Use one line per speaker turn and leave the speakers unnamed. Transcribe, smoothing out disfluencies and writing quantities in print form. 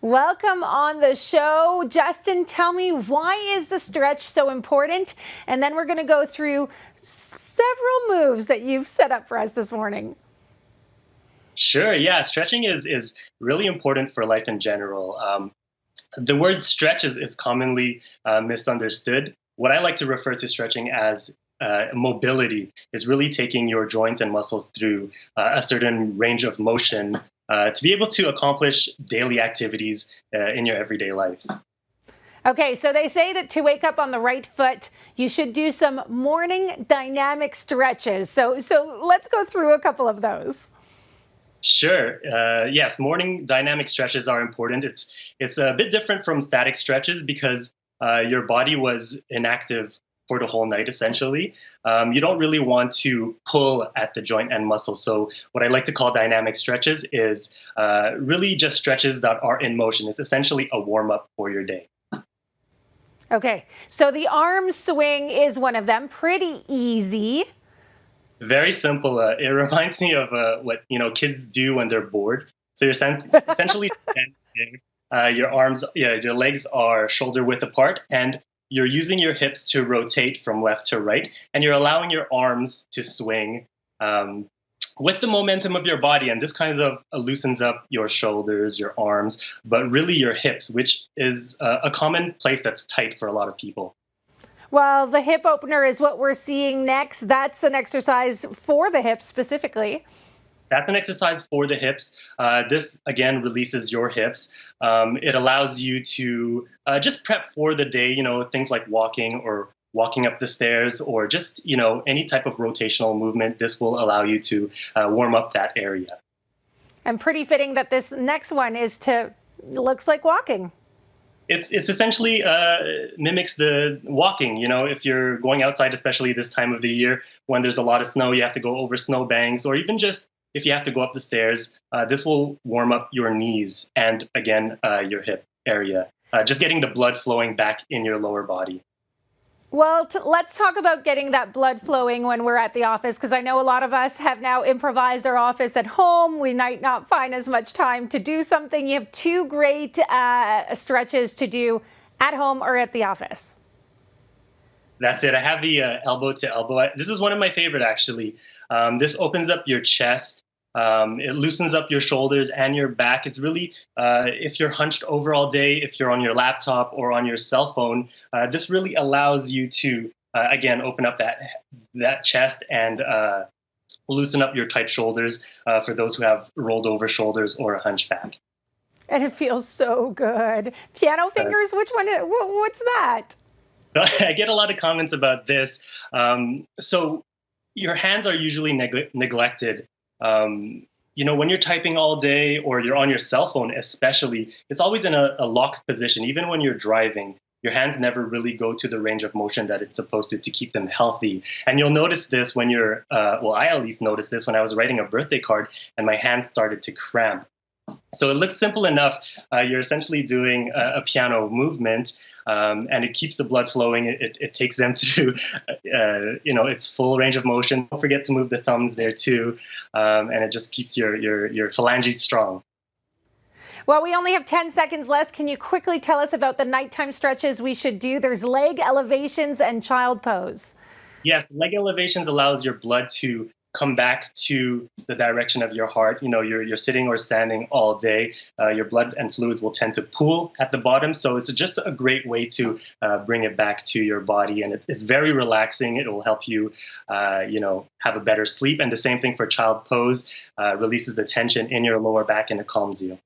Welcome on the show. Justin, tell me, why is the stretch so important? And then we're going to go through several moves that you've set up for us this morning.
Sure. Yeah. Stretching is really important for life in general. The word stretch is commonly misunderstood. What I like to refer to stretching as mobility is really taking your joints and muscles through a certain range of motion to be able to accomplish daily activities in your everyday life.
Okay, so they say that to wake up on the right foot, you should do some morning dynamic stretches. So let's go through a couple of those.
Sure. Yes, morning dynamic stretches are important. It's a bit different from static stretches because your body was inactive for the whole night, essentially. You don't really want to pull at the joint and muscle. So what I like to call dynamic stretches is really just stretches that are in motion. It's essentially a warm up for your day.
Okay, so the arm swing is one of them. Pretty easy.
Very simple. It reminds me of what kids do when they're bored. So you're essentially standing, your arms, yeah, your legs are shoulder width apart, and you're using your hips to rotate from left to right, and you're allowing your arms to swing with the momentum of your body. And this kind of loosens up your shoulders, your arms, but really your hips, which is a common place that's tight for a lot of people.
Well, the hip opener is what we're seeing next. That's an exercise for the hips specifically.
That's an exercise for the hips. This, again, releases your hips. It allows you to just prep for the day, things like walking or walking up the stairs or just, any type of rotational movement. This will allow you to warm up that area.
And pretty fitting that this next one looks like walking.
It's essentially mimics the walking. If you're going outside, especially this time of the year when there's a lot of snow, you have to go over snow banks, or even just if you have to go up the stairs, this will warm up your knees and, again, your hip area, just getting the blood flowing back in your lower body.
Well, let's talk about getting that blood flowing when we're at the office, because I know a lot of us have now improvised our office at home. We might not find as much time to do something. You have two great stretches to do at home or at the office.
That's it. I have the elbow to elbow. This is one of my favorite, actually. This opens up your chest. It loosens up your shoulders and your back. It's really, if you're hunched over all day, if you're on your laptop or on your cell phone, this really allows you to, again, open up that chest and loosen up your tight shoulders for those who have rolled over shoulders or a hunchback.
And it feels so good. Piano fingers, which one? What's that?
I get a lot of comments about this. So your hands are usually neglected. When you're typing all day or you're on your cell phone, especially, it's always in a locked position. Even when you're driving, your hands never really go to the range of motion that it's supposed to keep them healthy. And you'll notice this when you're, I at least noticed this when I was writing a birthday card and my hands started to cramp. So it looks simple enough. You're essentially doing a piano movement, and it keeps the blood flowing. It takes them through, its full range of motion. Don't forget to move the thumbs there too, and it just keeps your phalanges strong.
Well, we only have 10 seconds left. Can you quickly tell us about the nighttime stretches we should do? There's leg elevations and child pose.
Yes, leg elevations allows your blood to come back to the direction of your heart. You're sitting or standing all day. Your blood and fluids will tend to pool at the bottom. So it's just a great way to bring it back to your body. And it's very relaxing. It will help you, have a better sleep. And the same thing for child pose, releases the tension in your lower back and it calms you.